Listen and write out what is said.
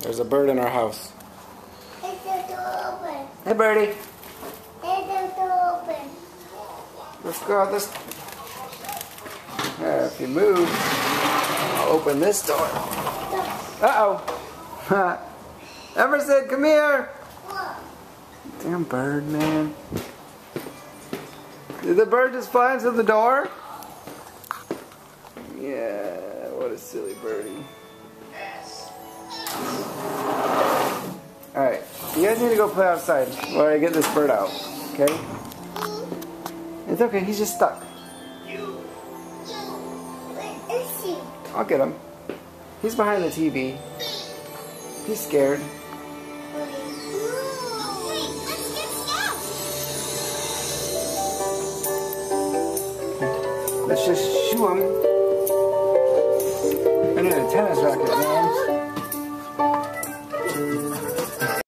There's a bird in our house. Is the door open? Hey, birdie. Is the door open? Let's go out this. If you move, I'll open this door. Uh-oh. Emerson, come here. What? Damn bird, man. Did the bird just fly into the door? Yeah, what a silly birdie. Alright, you guys need to go play outside while I get this bird out, okay? It's okay, he's just stuck. Where is he? I'll get him. He's behind the TV. He's scared. Let's just shoo him. I need a tennis racket.